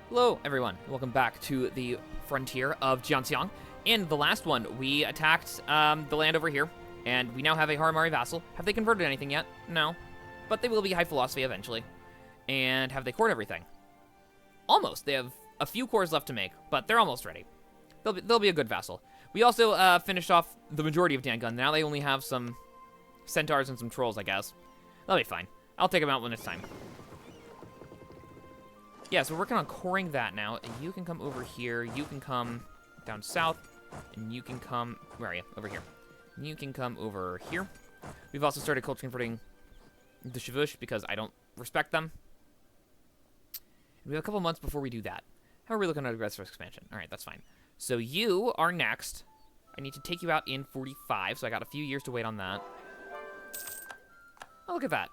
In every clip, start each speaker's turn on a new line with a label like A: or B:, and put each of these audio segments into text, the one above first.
A: Hello, everyone. Welcome back to the frontier of Jiantsiang. In the last one, we attacked the land over here, and we now have a Harimari vassal. Have they converted anything yet? No. But they will be high philosophy eventually. And have they cored everything? Almost. They have a few cores left to make, but they're almost ready. They'll be a good vassal. We also finished off the majority of Dangun. Now they only have some centaurs and some trolls, I guess. They'll be fine. I'll take them out when it's time. Yeah, so we're working on coring that now. And you can come over here. You can come down south. And you can come... Where are you? Over here. And you can come over here. We've also started culture converting the Shuvüüsh because I don't respect them. And we have a couple months before we do that. How are we looking at aggressive expansion? All right, that's fine. So you are next. I need to take you out in 45, so I got a few years to wait on that. Oh, look at that.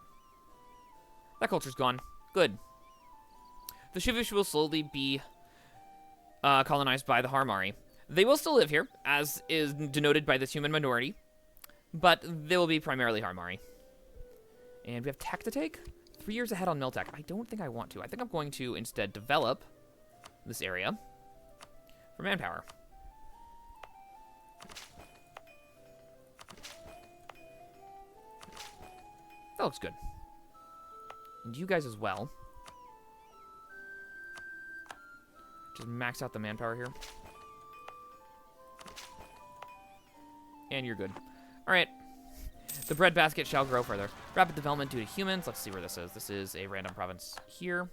A: That culture's gone. Good. The Shuvüüsh will slowly be colonized by the Harimari. They will still live here, as is denoted by this human minority, but they will be primarily Harimari. And we have tech to take? 3 years ahead on mill tech. I don't think I want to. I think I'm going to instead develop this area for manpower. That looks good. And you guys as well. Just max out the manpower here. And you're good. Alright. The breadbasket shall grow further. Rapid development due to humans. Let's see where this is. This is a random province here.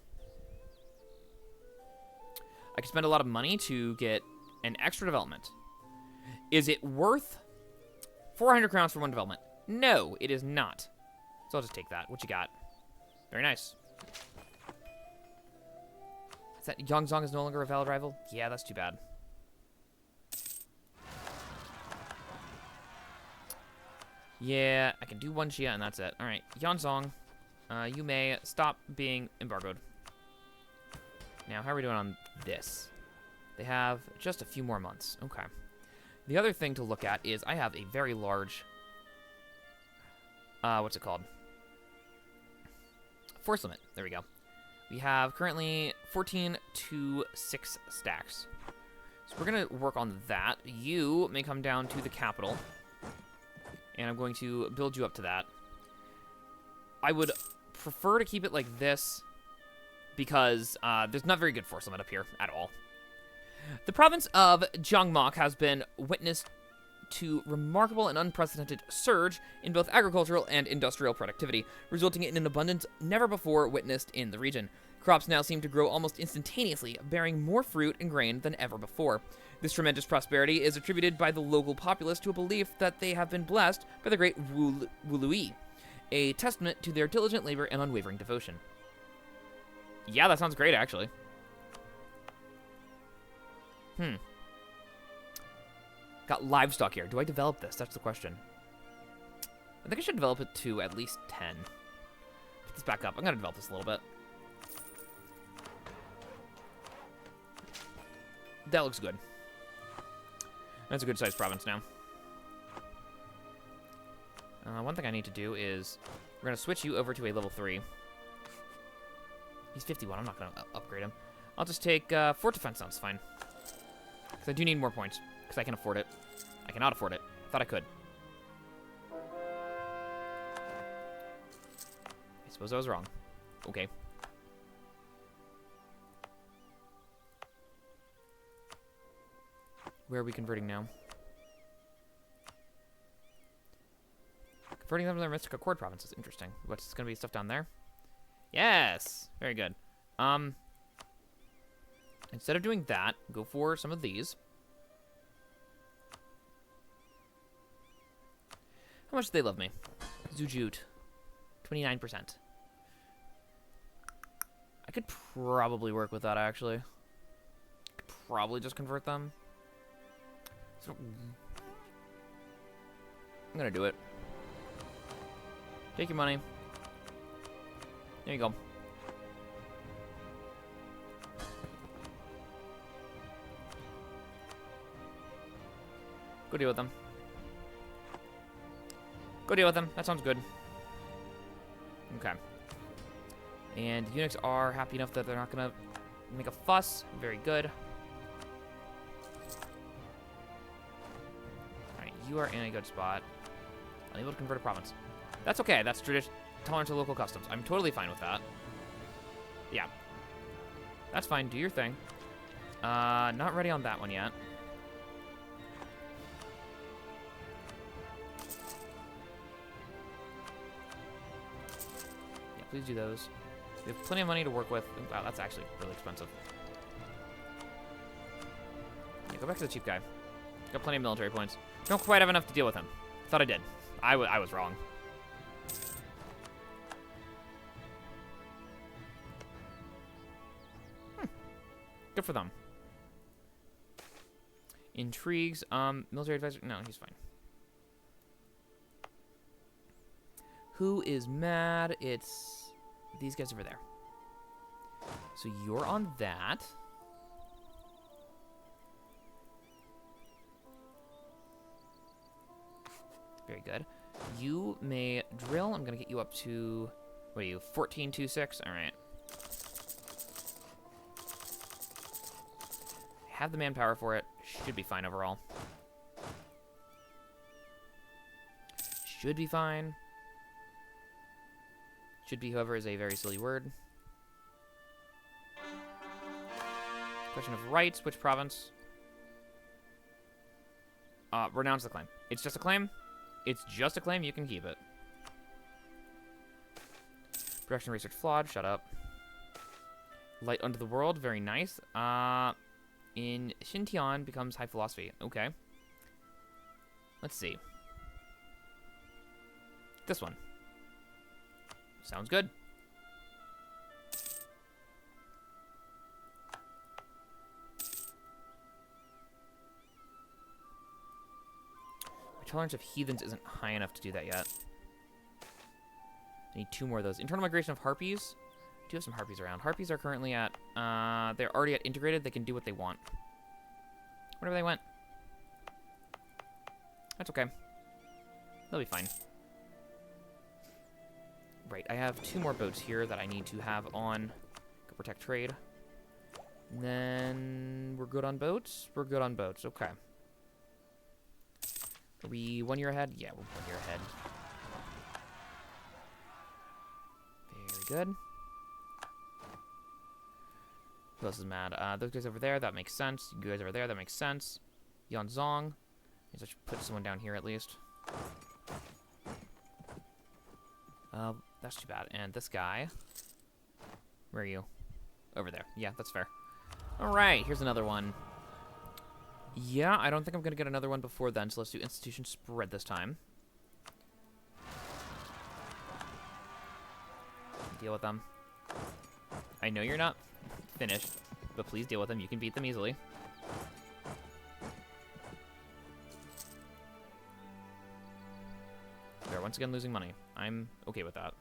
A: I could spend a lot of money to get an extra development. Is it worth 400 crowns for one development? No, it is not. So I'll just take that. What you got? Very nice. Is that Yongzong is no longer a valid rival? Yeah, that's too bad. Yeah, I can do one Xia and that's it. All right, Yongzong, you may stop being embargoed. Now, how are we doing on this? They have just a few more months. Okay. The other thing to look at is I have a very large, what's it called? Force limit. There we go. We have currently 14 to 6 stacks. So we're going to work on that. You may come down to the capital. And I'm going to build you up to that. I would prefer to keep it like this because there's not very good force limit up here at all. The province of Jiangmak has been witness to remarkable and unprecedented surge in both agricultural and industrial productivity, resulting in an abundance never before witnessed in the region. Crops now seem to grow almost instantaneously, bearing more fruit and grain than ever before. This tremendous prosperity is attributed by the local populace to a belief that they have been blessed by the great Wului, a testament to their diligent labor and unwavering devotion. Yeah, that sounds great, actually. Got livestock here. Do I develop this? That's the question. I think I should develop it to at least 10. Put this back up. I'm going to develop this a little bit. That looks good. That's a good sized province now. One thing I need to do is we're going to switch you over to a level 3. He's 51. I'm not going to upgrade him. I'll just take fort defense. Sounds fine. Because I do need more points. Because I can afford it. I cannot afford it. Thought I could. I suppose I was wrong. Okay. Where are we converting now? Converting them to their Mystic Accord provinces. Interesting. What's going to be stuff down there? Yes! Very good. Instead of doing that, go for some of these. How much do they love me? Zujut. 29%. I could probably work with that, actually. Could probably just convert them. So, I'm gonna do it. Take your money. There you go. Go deal with them. Go deal with them. That sounds good. Okay. And the eunuchs are happy enough that they're not going to make a fuss. Very good. Alright, you are in a good spot. Unable to convert a province. That's okay. That's tradition. Tolerance of local customs. I'm totally fine with that. Yeah. That's fine. Do your thing. Not ready on that one yet. Yeah, please do those. We have plenty of money to work with. Wow, that's actually really expensive. Yeah, go back to the cheap guy. Got plenty of military points. Don't quite have enough to deal with him. Thought I did. I was wrong. Good for them. Intrigues. Military advisor. No, he's fine. Who is mad? It's these guys over there. So you're on that. Very good. You may drill. I'm going to get you up to, what are you, 1426? All right. Have the manpower for it. Should be fine overall. Should be fine. Should be, however, is a very silly word. Question of rights. Which province? Renounce the claim. It's just a claim. It's just a claim. You can keep it. Production research flawed. Shut up. Light unto the world. Very nice. In Xintian becomes high philosophy. Okay. Let's see. This one. Sounds good. My tolerance of heathens isn't high enough to do that yet. I need 2 more of those. Internal migration of harpies. I do have some harpies around. Harpies are currently at, they're already at integrated. They can do what they want. Wherever they went. That's okay. They'll be fine. Right, I have 2 more boats here that I need to have on. Go protect trade. And then we're good on boats? We're good on boats, okay. Are we 1 year ahead? Yeah, we're 1 year ahead. Very good. Who else is mad? Those guys over there, that makes sense. You guys over there, that makes sense. Jiantsiang. I should put someone down here at least. That's too bad. And this guy. Where are you? Over there. Yeah, that's fair. Alright, here's another one. Yeah, I don't think I'm going to get another one before then, so let's do institution spread this time. Deal with them. I know you're not finished, but please deal with them. You can beat them easily. They're once again losing money. I'm okay with that.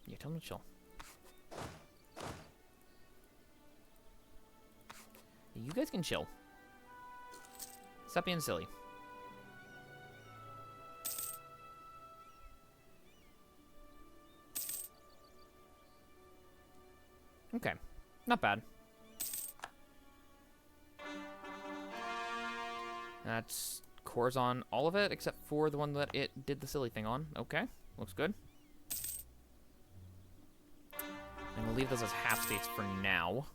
A: Yeah, tell them to chill. You guys can chill. Stop being silly. Okay, not bad. That's cores on all of it, except for the one that it did the silly thing on. Okay, looks good. And we'll leave those as half states for now.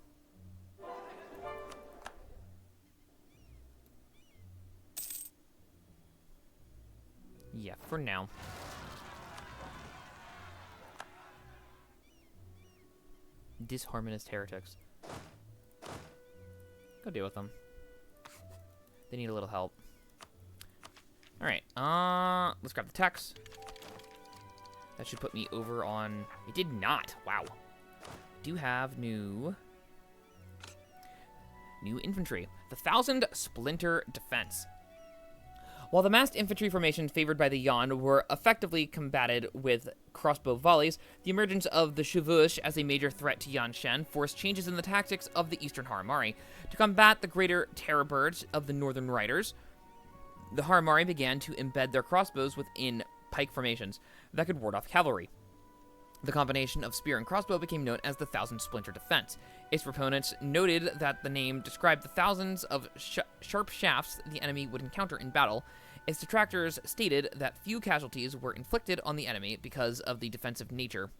A: Yeah, for now. Disharmonist heretics. Go deal with them. They need a little help. Alright, let's grab the text. That should put me over on... It did not! Wow. Do have new infantry. The 1,000 Splinter Defense. While the massed infantry formations favored by the Yan were effectively combated with crossbow volleys, the emergence of the Shuvüüsh as a major threat to Yanshen forced changes in the tactics of the eastern Harimari. To combat the greater terror birds of the northern riders, The Harimari began to embed their crossbows within pike formations that could ward off cavalry. The combination of spear and crossbow became known as the Thousand Splinter Defense. Its proponents noted that the name described the thousands of sharp shafts the enemy would encounter in battle. Its detractors stated that few casualties were inflicted on the enemy because of the defensive nature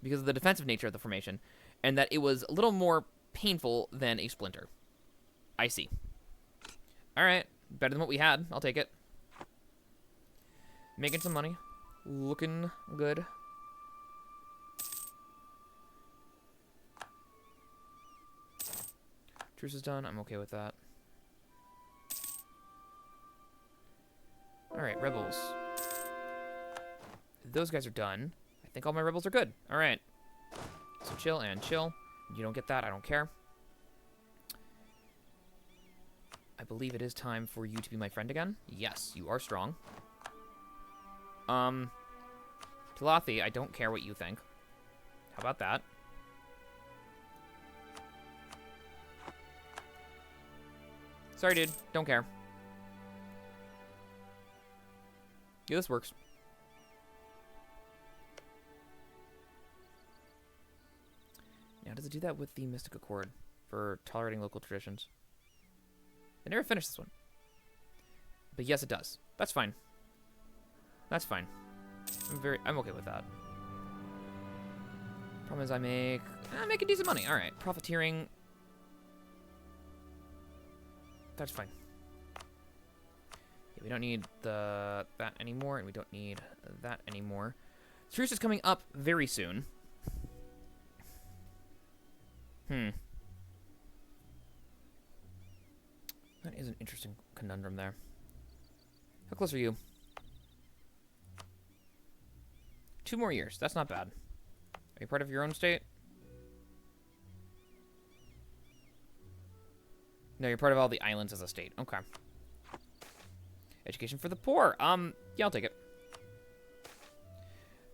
A: of the formation, and that it was a little more painful than a splinter. I see. All right, better than what we had. I'll take it. Making some money. Looking good. Truce is done. I'm okay with that. Alright, rebels. Those guys are done. I think all my rebels are good. Alright. So chill and chill. You don't get that. I don't care. I believe it is time for you to be my friend again. Yes, you are strong. Talathi, I don't care what you think. How about that? Sorry, dude. Don't care. Yeah, this works. Now, does it do that with the Mystic Accord for tolerating local traditions? I never finished this one. But yes, it does. That's fine. That's fine. I'm okay with that. Problem is I make decent money. All right, profiteering. That's fine. Yeah, we don't need that anymore, and we don't need that anymore. Truce is coming up very soon. That is an interesting conundrum there. How close are you? 2 more years. That's not bad. Are you part of your own state? No, you're part of all the islands as a state. Okay. Education for the poor. Yeah, I'll take it.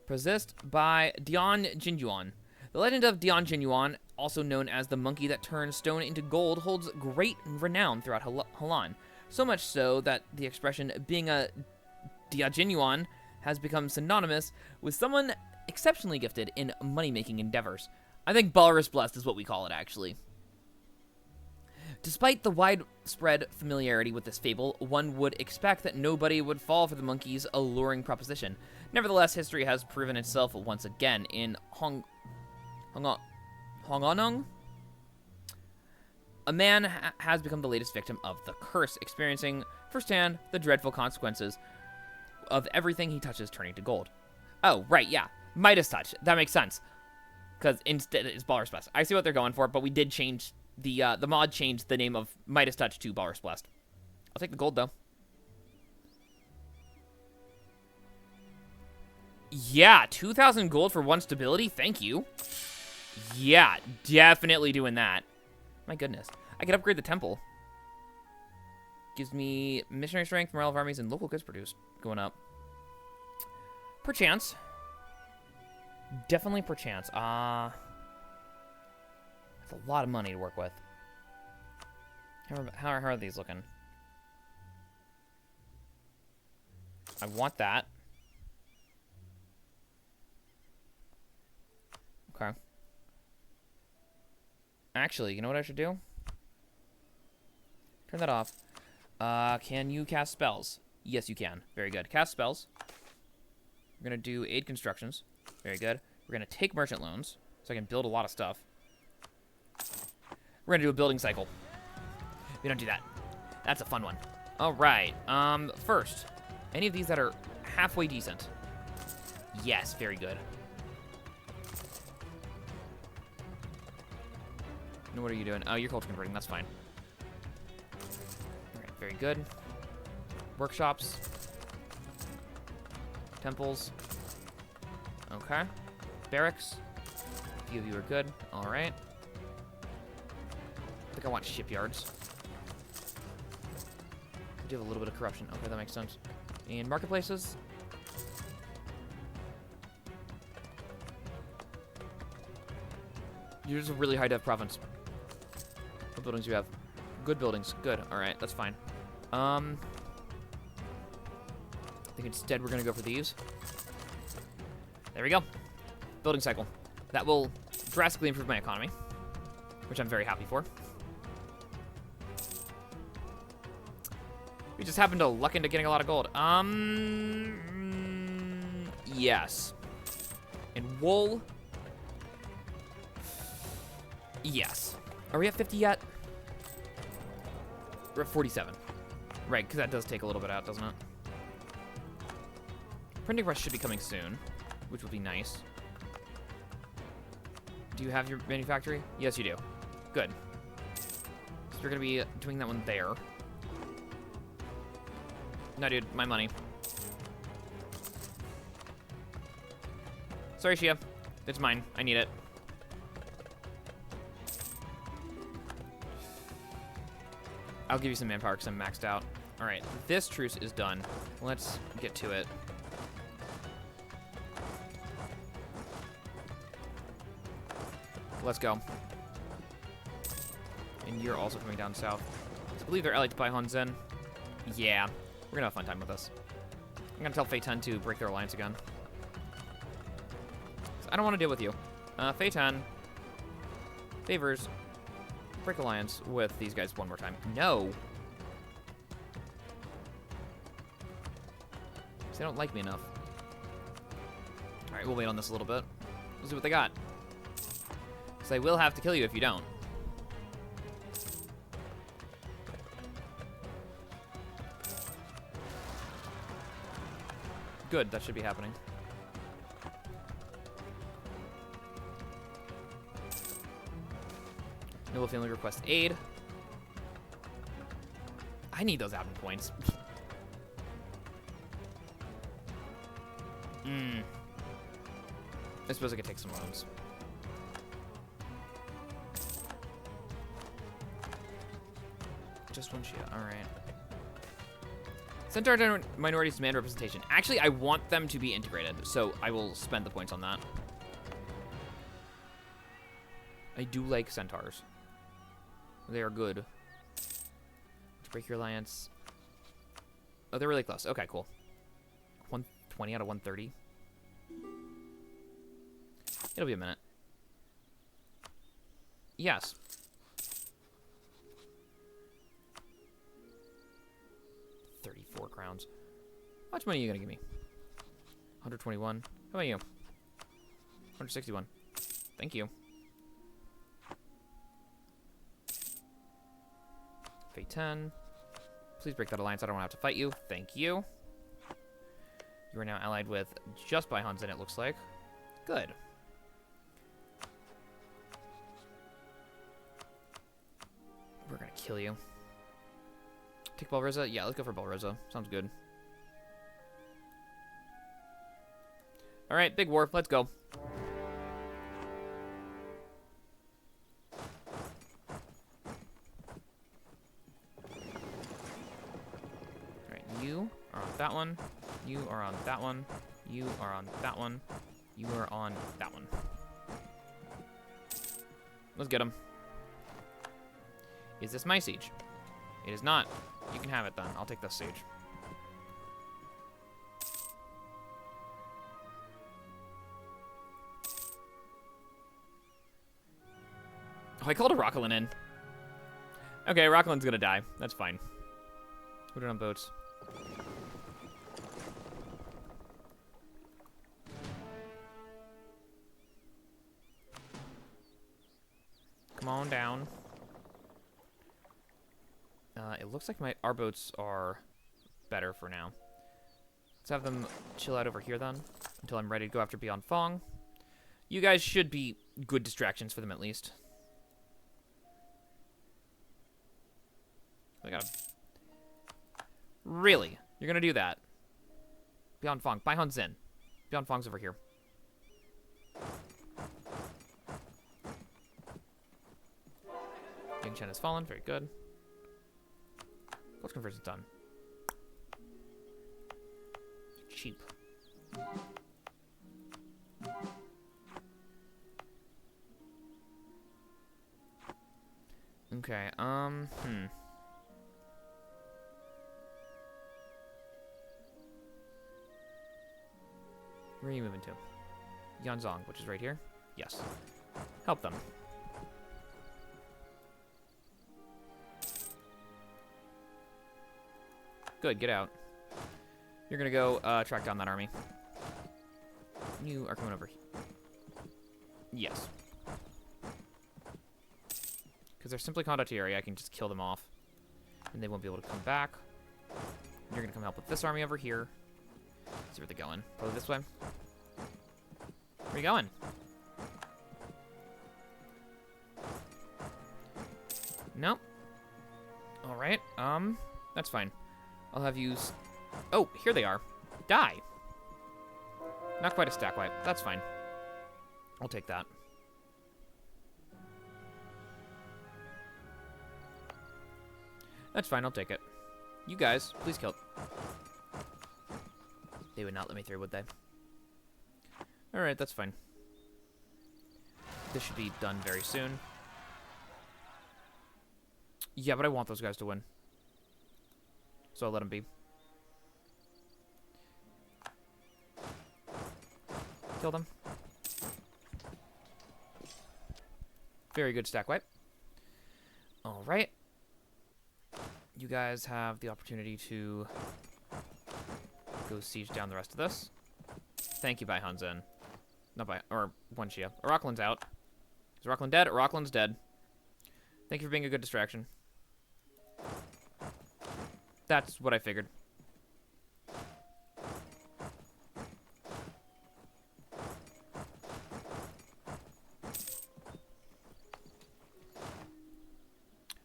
A: Persisted by Jiantsiang. The legend of Jiantsiang, also known as the monkey that turns stone into gold, holds great renown throughout Halan. So much so that the expression being a Jiantsiang has become synonymous with someone exceptionally gifted in money-making endeavors. I think Walrus Blessed is what we call it, actually. Despite the widespread familiarity with this fable, one would expect that nobody would fall for the monkey's alluring proposition. Nevertheless, history has proven itself once again. In Hongonong, a man has become the latest victim of the curse, experiencing firsthand the dreadful consequences of everything he touches turning to gold. Oh, right, yeah. Midas Touch. That makes sense. Because instead it's Walrus Blessed. I see what they're going for, but we did change the mod changed the name of Midas Touch to Walrus Blessed. I'll take the gold, though. Yeah, 2,000 gold for 1 stability. Thank you. Yeah, definitely doing that. My goodness. I could upgrade the temple. Gives me missionary strength, morale of armies, and local goods produced going up. Perchance. Definitely perchance. That's a lot of money to work with. How are these looking? I want that. Okay. Actually, you know what I should do? Turn that off. Can you cast spells? Yes, you can. Very good. Cast spells. We're going to do aid constructions. Very good. We're going to take merchant loans, so I can build a lot of stuff. We're going to do a building cycle. We don't do that. That's a fun one. All right. First, any of these that are halfway decent. Yes, very good. And what are you doing? Oh, you're culture converting. That's fine. All right, very good. Workshops. Temples. Okay. Barracks. A few of you are good. All right. I think I want shipyards. I do have a little bit of corruption. Okay, that makes sense. And marketplaces. You're just a really high dev province. What buildings do you have? Good buildings. Good. All right, that's fine. I think instead we're gonna go for these. There we go. Building cycle. That will drastically improve my economy, which I'm very happy for. We just happened to luck into getting a lot of gold. Yes. And wool. Yes. Are we at 50 yet? We're at 47. Right, because that does take a little bit out, doesn't it? Printing press should be coming soon, which would be nice. Do you have your manufactory? Yes, you do. Good. So you're going to be doing that one there. No, dude, my money. Sorry, Shia. It's mine. I need it. I'll give you some manpower because I'm maxed out. All right, this truce is done. Let's get to it. Let's go. And you're also coming down south. I believe they're allied to Bai Hanzhen. Yeah, we're gonna have a fun time with this. I'm gonna tell Fei Tan to break their alliance again. I don't want to deal with you. Fei Tan favors break alliance with these guys one more time. No. They don't like me enough. All right, we'll wait on this a little bit. We'll see what they got. Because I will have to kill you if you don't. Good, that should be happening. Noble family request aid. I need those admin points. I suppose I could take some loans. Just one Shia. All right. Centaur minorities demand representation. Actually, I want them to be integrated, so I will spend the points on that. I do like centaurs. They are good. To break your alliance. Oh, they're really close. Okay, cool. 120 out of 130. It'll be a minute. Yes. $34 crowns. How much money are you gonna give me? 121. How about you? 161. Thank you. Fei 10. Please break that alliance. I don't want to have to fight you. Thank you. You are now allied with just Bai Hanzhen, it looks like. Good. We're gonna kill you. Take Balrosa? Yeah, let's go for Balrosa. Sounds good. Alright, big war. Let's go. Alright, you are on that one. You are on that one. You are on that one. You are on that one. Let's get him. Is this my siege? It is not. You can have it then. I'll take this siege. Oh, I called a Rockalin in. Okay, Rockalin's gonna die. That's fine. Put it on boats. Come on down. It looks like our boats are better for now. Let's have them chill out over here then, until I'm ready to go after Beyond Fong. You guys should be good distractions for them at least. I gotta... Really? You're gonna do that? Beyond Fong. Bai Hanzhen. Beyond Fong's over here. Yang Chen has fallen. Very good. What's conversion's done? Cheap. Okay, Where are you moving to? Jiantsiang, which is right here? Yes. Help them. Good, get out. You're gonna go track down that army. You are coming over here. Yes. Because they're simply condottieri, I can just kill them off. And they won't be able to come back. You're gonna come help with this army over here. Let's see where they're going. Probably this way. Where are you going? Nope. Alright, that's fine. I'll have you... Oh, here they are. Die. Not quite a stack wipe. That's fine. I'll take that. That's fine, I'll take it. You guys, please kill it. They would not let me through, would they? Alright, that's fine. This should be done very soon. Yeah, but I want those guys to win. So I'll let them be. Kill them. Very good stack wipe. Alright. You guys have the opportunity to go siege down the rest of this. Thank you, Bai Hanzhen. Not Bai, or one Shia. Araklyn's out. Is Araklyn dead? Araklyn's dead. Thank you for being a good distraction. That's what I figured.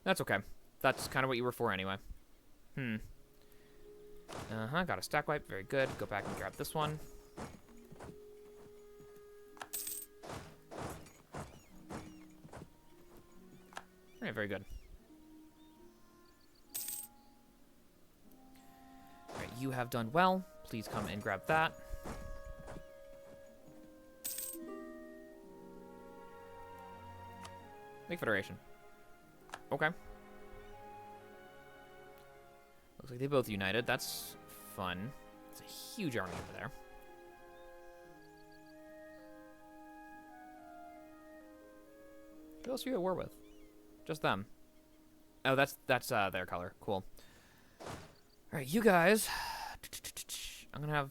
A: That's okay. That's kind of what you were for anyway. Got a stack wipe. Very good. Go back and grab this one. Alright, very good. Alright, you have done well. Please come and grab that. Make Federation. Okay. Looks like they both united. That's fun. It's a huge army over there. Who else are you at war with? Just them. Oh, that's their color. Cool. Alright, you guys. I'm gonna have...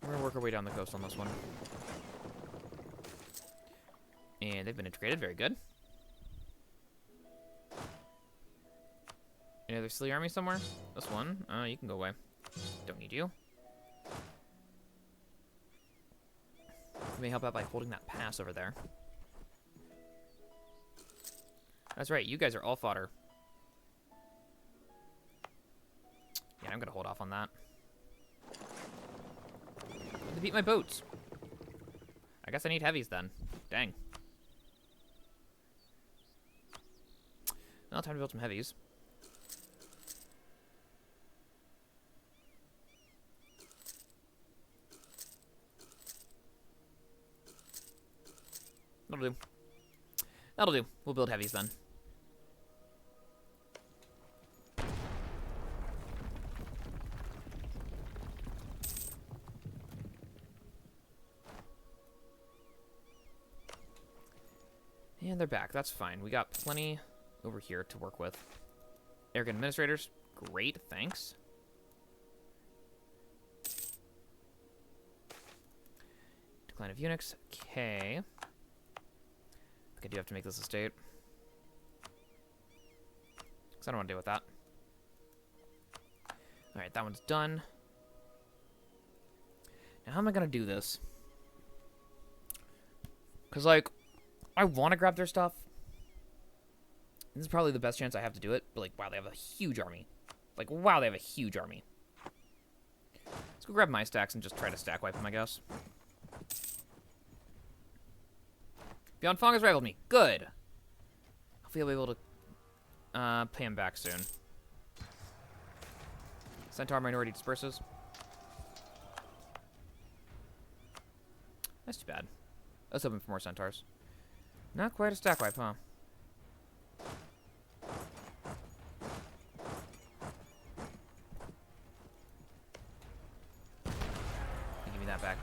A: We're gonna work our way down the coast on this one. And they've been integrated. Very good. Any other silly army somewhere? This one. You can go away. Don't need you. You may help out by holding that pass over there. That's right. You guys are all fodder. Yeah, I'm going to hold off on that. They beat my boats. I guess I need heavies then. Dang. Well, time to build some heavies. That'll do. That'll do. We'll build heavies then. And they're back. That's fine. We got plenty over here to work with. Arrogant administrators. Great. Thanks. Decline of eunuchs. Okay. I do have to make this a state. Because I don't want to deal with that. Alright, that one's done. Now, how am I going to do this? Because, like, I want to grab their stuff. This is probably the best chance I have to do it. But, like, wow, they have a huge army. Like, wow, they have a huge army. Let's go grab my stacks and just try to stack wipe them, I guess. Beyond Fong has rivaled me. Good. Hopefully I'll be able to pay him back soon. Centaur minority disperses. That's too bad. I was hoping for more centaurs. Not quite a stack wipe, huh?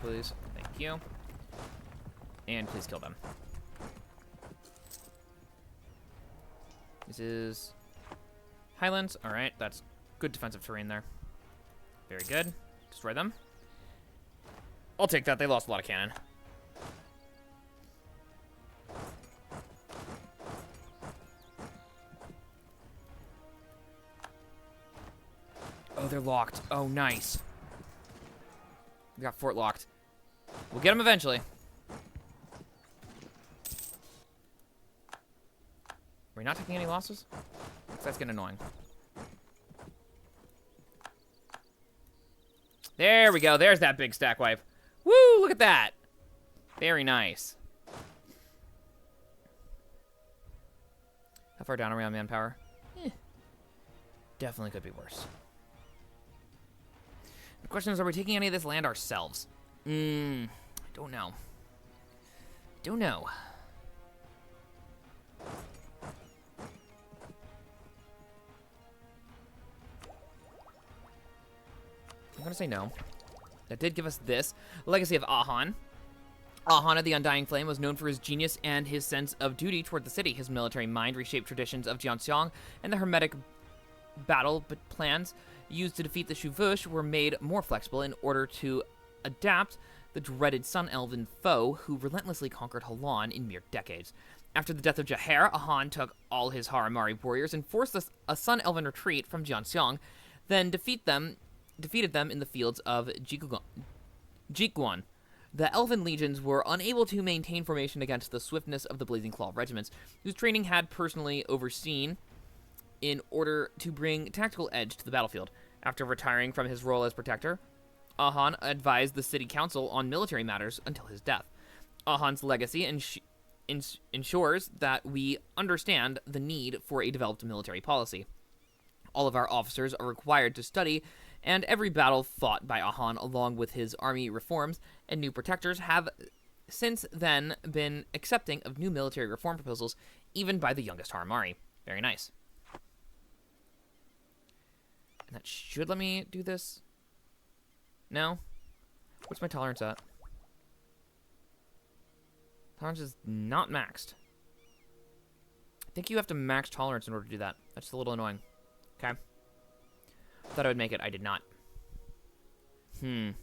A: please. Thank you. And please kill them. This is highlands. All right, that's good defensive terrain there. Very good. Destroy them. I'll take that. They lost a lot of cannon. Oh, they're locked. Oh, nice. We got fort locked. We'll get them eventually. Are we not taking any losses? That's getting annoying. There we go. There's that big stack wipe. Woo! Look at that. Very nice. How far down are we on manpower? Definitely could be worse. The question is, are we taking any of this land ourselves? I don't know. Don't know. I'm gonna say no. That did give us this. Legacy of Ahan. Ahan of the Undying Flame was known for his genius and his sense of duty toward the city. His military mind reshaped traditions of Jiantsiang, and the hermetic battle plans used to defeat the Shuvüüsh were made more flexible in order to adapt the dreaded Sun Elven foe who relentlessly conquered Halan in mere decades. After the death of Jaher, Ahan took all his Harimari warriors and forced a Sun Elven retreat from Jiantsiang, then defeated them in the fields of Zhiquan. The Elven legions were unable to maintain formation against the swiftness of the Blazing Claw regiments, whose training had personally overseen in order to bring tactical edge to the battlefield. After retiring from his role as protector, Ahan advised the city council on military matters until his death. Ahan's legacy ensures that we understand the need for a developed military policy. All of our officers are required to study, and every battle fought by Ahan along with his army reforms and new protectors have since then been accepting of new military reform proposals, even by the youngest Harimari. Very nice. And that should let me do this. No? What's my tolerance at? Tolerance is not maxed. I think you have to max tolerance in order to do that. That's a little annoying. Okay. Thought I would make it. I did not. It's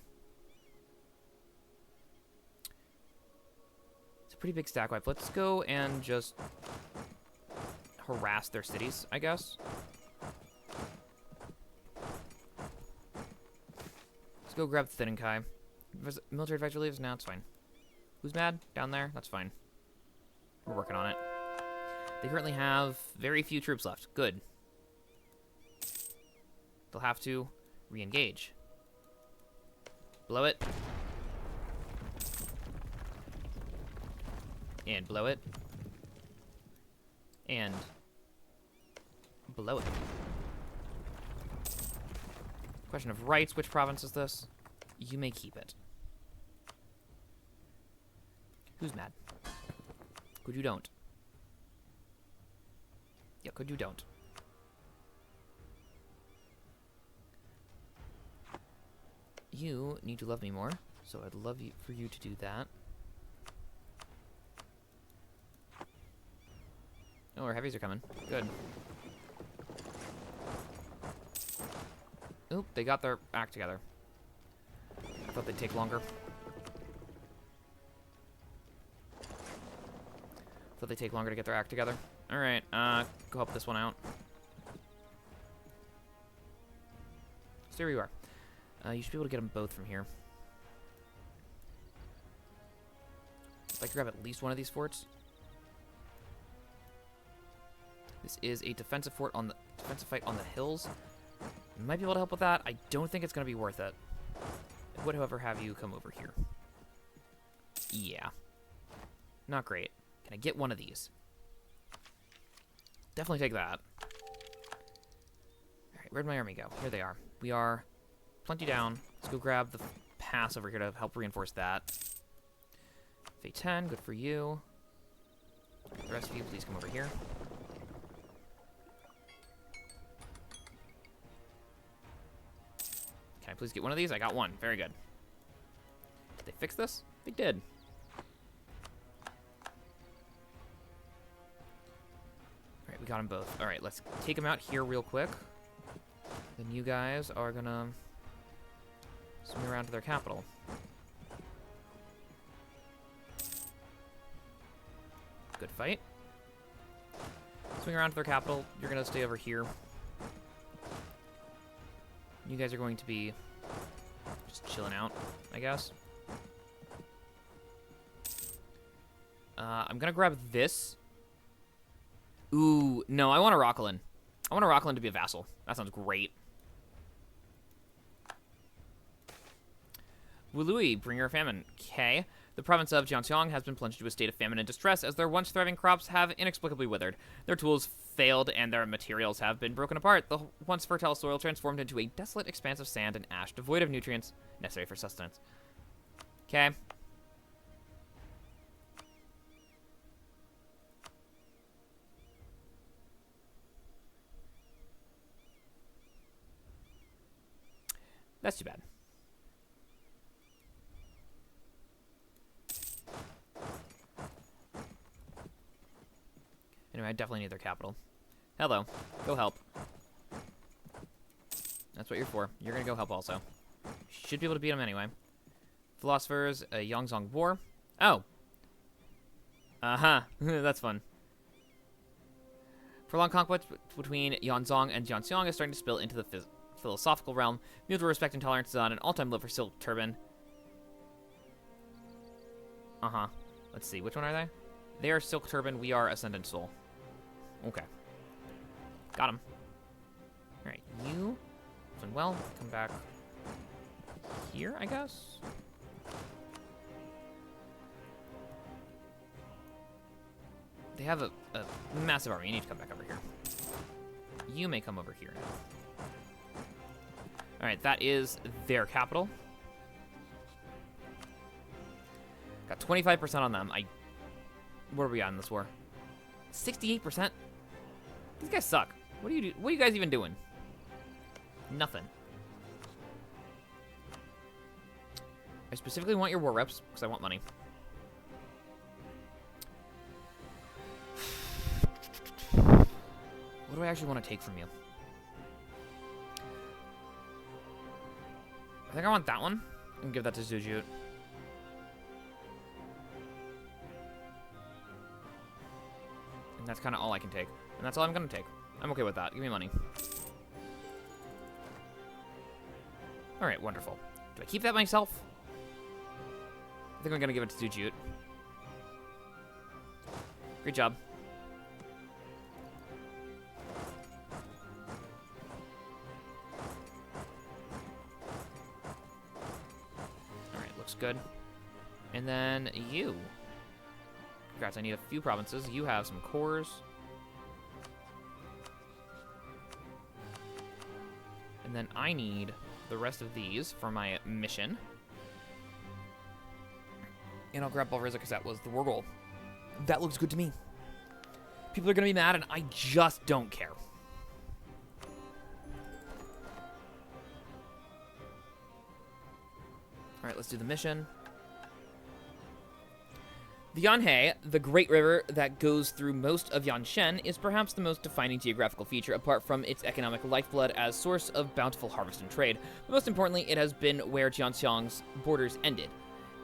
A: a pretty big stack wipe. Let's go and just harass their cities, I guess. Let's go grab Thin and Kai. Military advisor leaves? No, it's fine. Who's mad? Down there? That's fine. We're working on it. They currently have very few troops left. Good. They'll have to re-engage. Blow it. And blow it. And blow it. Question of rights. Which province is this? You may keep it. Who's mad? Could you don't? Yeah, could you don't? You need to love me more, so I'd love for you to do that. Oh, our heavies are coming. Good. Oop, they got their act together. I thought they'd take longer. Thought they'd take longer to get their act together. Alright, go help this one out. So there you are. You should be able to get them both from here. I'd like to grab at least one of these forts. This is a defensive fort on the defensive fight on the hills. Might be able to help with that. I don't think it's going to be worth it. I would, however, have you come over here. Yeah. Not great. Can I get one of these? Definitely take that. Alright, where'd my army go? Here they are. We are plenty down. Let's go grab the pass over here to help reinforce that. Fate 10, good for you. The rest of you, please come over here. Can I please get one of these? I got one. Very good. Did they fix this? They did. Alright, we got them both. Alright, let's take them out here real quick. Then you guys are gonna swing around to their capital. Good fight. Swing around to their capital. You're gonna stay over here. You guys are going to be just chilling out, I guess. I'm gonna grab this. Ooh, no, I want a Rockland. I want a Rockland to be a vassal. That sounds great. Wului, bringer of famine. Okay. The province of Jiantsiang has been plunged into a state of famine and distress as their once thriving crops have inexplicably withered. Their tools failed and their materials have been broken apart. The once fertile soil transformed into a desolate expanse of sand and ash, devoid of nutrients necessary for sustenance. Okay. That's too bad. Anyway, I definitely need their capital. Hello. Go help. That's what you're for. You're gonna go help also. Should be able to beat them anyway. Philosophers, a Yongzong War. Oh. Uh-huh. That's fun. Prolonged conflict between Yongzong and Jiantsiang is starting to spill into the philosophical realm. Mutual respect and tolerance is on an all-time low for Silk Turban. Uh-huh. Let's see. Which one are they? They are Silk Turban. We are Ascendant Soul. Okay. Got him. Alright, you doing well. Come back here, I guess. They have a massive army. You need to come back over here. You may come over here now. Alright, that is their capital. Got 25% on them. What are we at in this war? 68%? These guys suck. What are you guys even doing? Nothing. I specifically want your war reps because I want money. What do I actually want to take from you? I think I want that one and give that to Zujut. And that's kind of all I can take. And that's all I'm going to take. I'm okay with that. Give me money. Alright, wonderful. Do I keep that myself? I think I'm going to give it to Zujut. Great job. Alright, looks good. And then you. Congrats, I need a few provinces. You have some cores. And then I need the rest of these for my mission. And I'll grab Balriza because that was the war goal. That looks good to me. People are going to be mad, and I just don't care. All right, let's do the mission. The Yanhe, the great river that goes through most of Yanshen, is perhaps the most defining geographical feature apart from its economic lifeblood as source of bountiful harvest and trade. But most importantly, it has been where Jiantsiang's borders ended,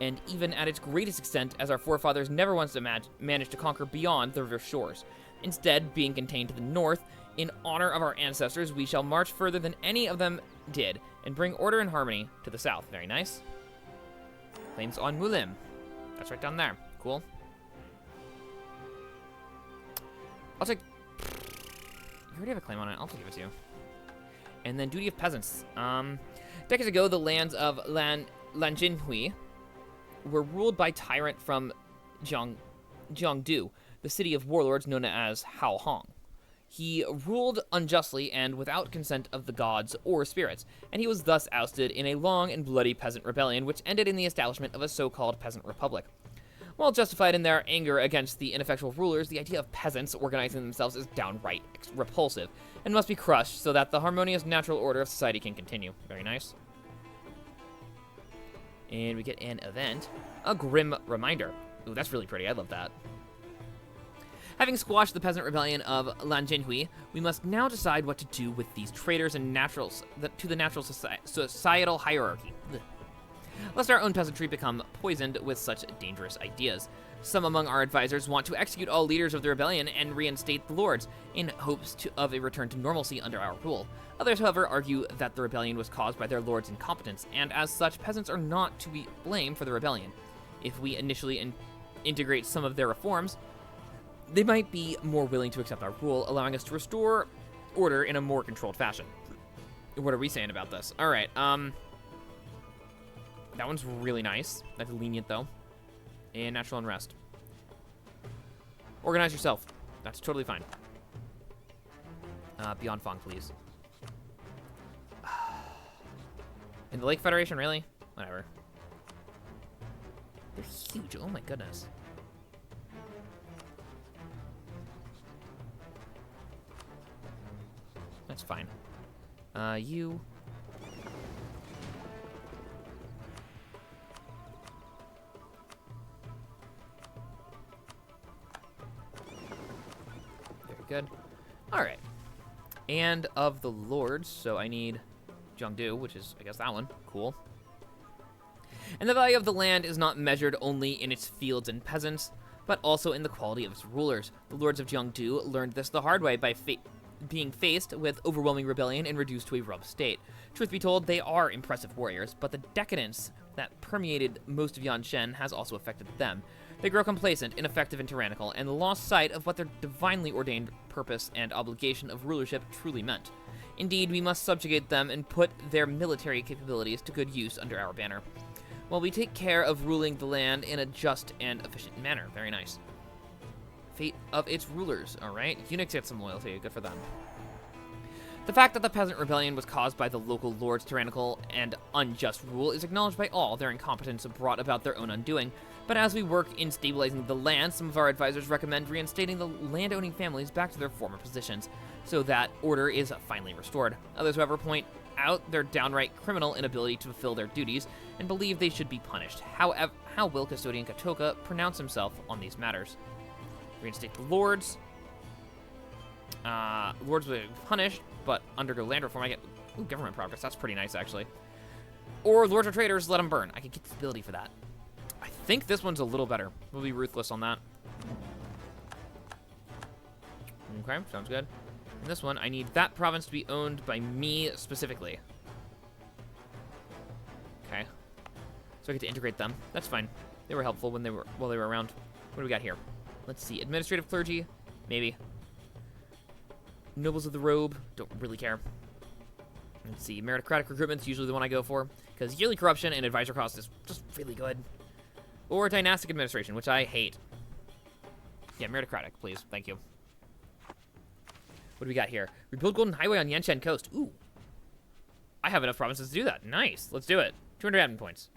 A: and even at its greatest extent, as our forefathers never once managed to conquer beyond the river's shores. Instead, being contained to the north, in honor of our ancestors, we shall march further than any of them did, and bring order and harmony to the south. Very nice. Claims on Mulim. That's right down there. Cool. I'll take... You already have a claim on it. I'll give it to you. And then duty of peasants. Decades ago, the lands of Lanjinhui were ruled by tyrant from Jiangdu, the city of warlords known as Hao Hong. He ruled unjustly and without consent of the gods or spirits, and he was thus ousted in a long and bloody peasant rebellion, which ended in the establishment of a so-called peasant republic. While justified in their anger against the ineffectual rulers, the idea of peasants organizing themselves is downright repulsive and must be crushed so that the harmonious natural order of society can continue. Very nice. And we get an event. A Grim Reminder. Ooh, that's really pretty. I love that. Having squashed the peasant rebellion of Lanjinhui, we must now decide what to do with these traitors and naturals to the natural societal hierarchy. Ugh. Lest our own peasantry become poisoned with such dangerous ideas. Some among our advisors want to execute all leaders of the rebellion and reinstate the lords, in hopes of a return to normalcy under our rule. Others, however, argue that the rebellion was caused by their lords' incompetence, and as such, peasants are not to be blamed for the rebellion. If we initially integrate some of their reforms, they might be more willing to accept our rule, allowing us to restore order in a more controlled fashion. What are we saying about this? All right, that one's really nice. That's lenient, though. And natural unrest. Organize yourself. That's totally fine. Beyond Fong, please. And the Lake Federation, really? Whatever. They're huge. Oh my goodness. That's fine. You. Very good. All right. And of the lords, so I need Jiangdu, which is, I guess, that one. Cool. And the value of the land is not measured only in its fields and peasants, but also in the quality of its rulers. The lords of Jiangdu learned this the hard way by being faced with overwhelming rebellion and reduced to a rough state. Truth be told, they are impressive warriors, but the decadence that permeated most of Yanshen has also affected them. They grow complacent, ineffective, and tyrannical, and lost sight of what their divinely ordained purpose and obligation of rulership truly meant. Indeed, we must subjugate them and put their military capabilities to good use under our banner, while we take care of ruling the land in a just and efficient manner. Very nice. Fate of its rulers. All right, eunuchs get some loyalty. Good for them. The fact that the peasant rebellion was caused by the local lords' tyrannical and unjust rule is acknowledged by all. Their incompetence brought about their own undoing. But as we work in stabilizing the land, some of our advisors recommend reinstating the land-owning families back to their former positions, so that order is finally restored. Others, however, point out their downright criminal inability to fulfill their duties and believe they should be punished. However, how will Custodian Katouka pronounce himself on these matters? Reinstate the lords. Lords will be punished, but undergo land reform. I get government progress. That's pretty nice, actually. Or lords or traitors, let them burn. I could get stability for that. I think this one's a little better. We'll be ruthless on that. Okay, sounds good. And this one, I need that province to be owned by me specifically. Okay. So I get to integrate them. That's fine. They were helpful when while they were around. What do we got here? Let's see. Administrative clergy, maybe. Nobles of the robe, don't really care. Let's see. Meritocratic recruitment's usually the one I go for, because yearly corruption and advisor cost is just really good. Or dynastic administration, which I hate. Yeah, meritocratic, please. Thank you. What do we got here? Rebuild Golden Highway on Yanshen Coast. Ooh. I have enough provinces to do that. Nice. Let's do it. 200 admin points.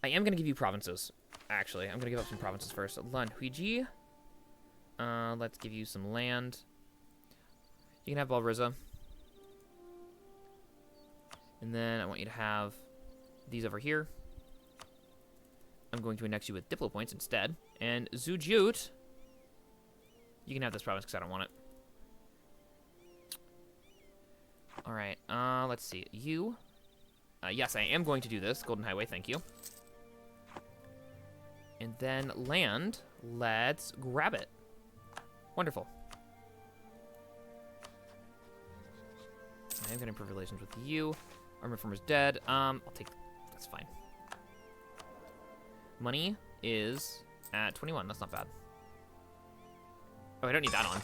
A: I am going to give you provinces. Actually, I'm going to give up some provinces first. Lanhuiji. Let's give you some land. You can have Balriza. And then I want you to have these over here. I'm going to annex you with Diplo points instead. And Zujut, you can have this province because I don't want it. All right, let's see. You, yes, I am going to do this. Golden Highway, thank you. And then land, let's grab it. Wonderful. I am going to improve relations with you. Armor Reformer's dead. I'll take, that's fine. Money is at 21. That's not bad. Oh, I don't need that on.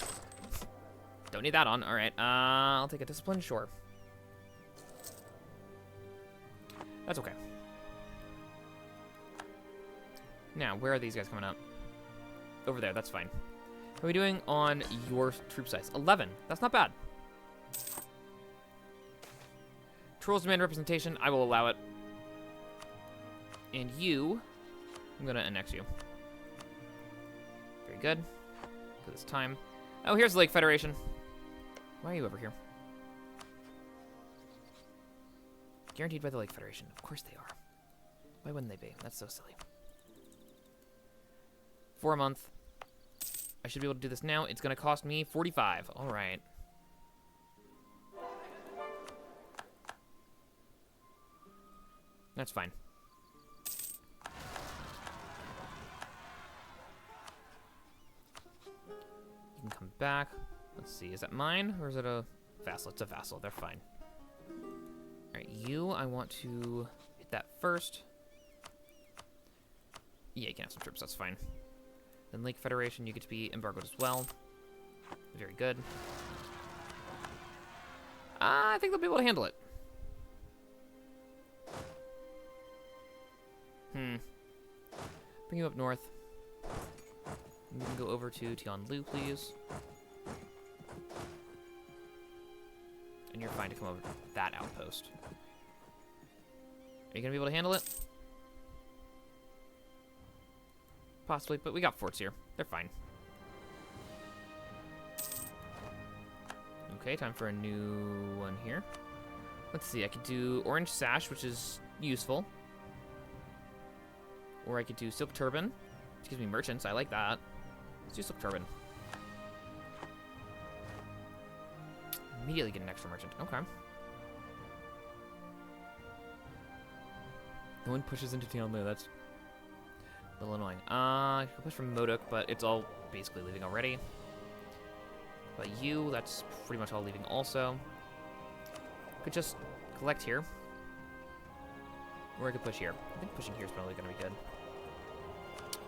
A: Don't need that on. All right. I'll take a discipline. Sure. That's okay. Now, where are these guys coming out? Over there. That's fine. How are we doing on your troop size? 11. That's not bad. Trolls demand representation. I will allow it. And you, I'm going to annex you. Very good. For this time. Oh, here's the Lake Federation. Why are you over here? Guaranteed by the Lake Federation. Of course they are. Why wouldn't they be? That's so silly. For a month. I should be able to do this now. It's going to cost me 45. All right. That's fine. You can come back. Let's see. Is that mine or is it a vassal? It's a vassal. They're fine. All right, you. I want to hit that first. Yeah, you can have some troops. That's fine. Then Lake Federation, you get to be embargoed as well. Very good. I think they'll be able to handle it. Bring you up north. You can go over to Tianlu, please. And you're fine to come over to that outpost. Are you going to be able to handle it? Possibly, but we got forts here. They're fine. Okay, time for a new one here. Let's see, I could do Orange Sash, which is useful. Or I could do Silk Turban. Which gives me merchants, I like that. Let's do Silk Turban. Immediately get an extra merchant. Okay. No one pushes into Tianlu, that's a little annoying. I could push from Modok, but it's all basically leaving already. But you, that's pretty much all leaving also. Could just collect here. Or I could push here. I think pushing here is probably going to be good.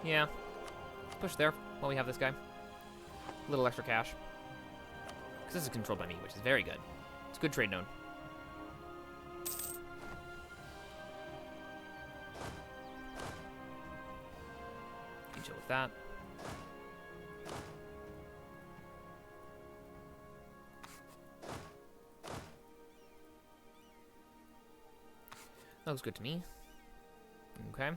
A: Yeah. Push there while we have this guy. A little extra cash. Because this is controlled by me, which is very good. It's a good trade node. Can chill with that. That looks good to me. Okay.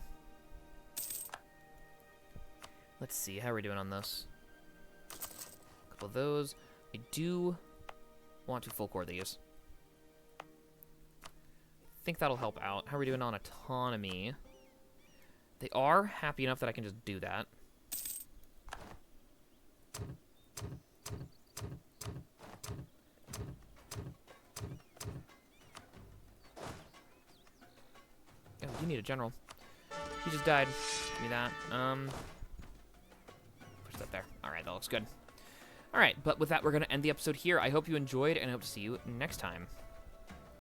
A: Let's see, how are we doing on this? A couple of those. I do want to full core these. I think that'll help out. How are we doing on autonomy? They are happy enough that I can just do that. Oh, you need a general. He just died. Give me that. Push that there. Alright, that looks good. Alright, but with that, we're going to end the episode here. I hope you enjoyed, and I hope to see you next time.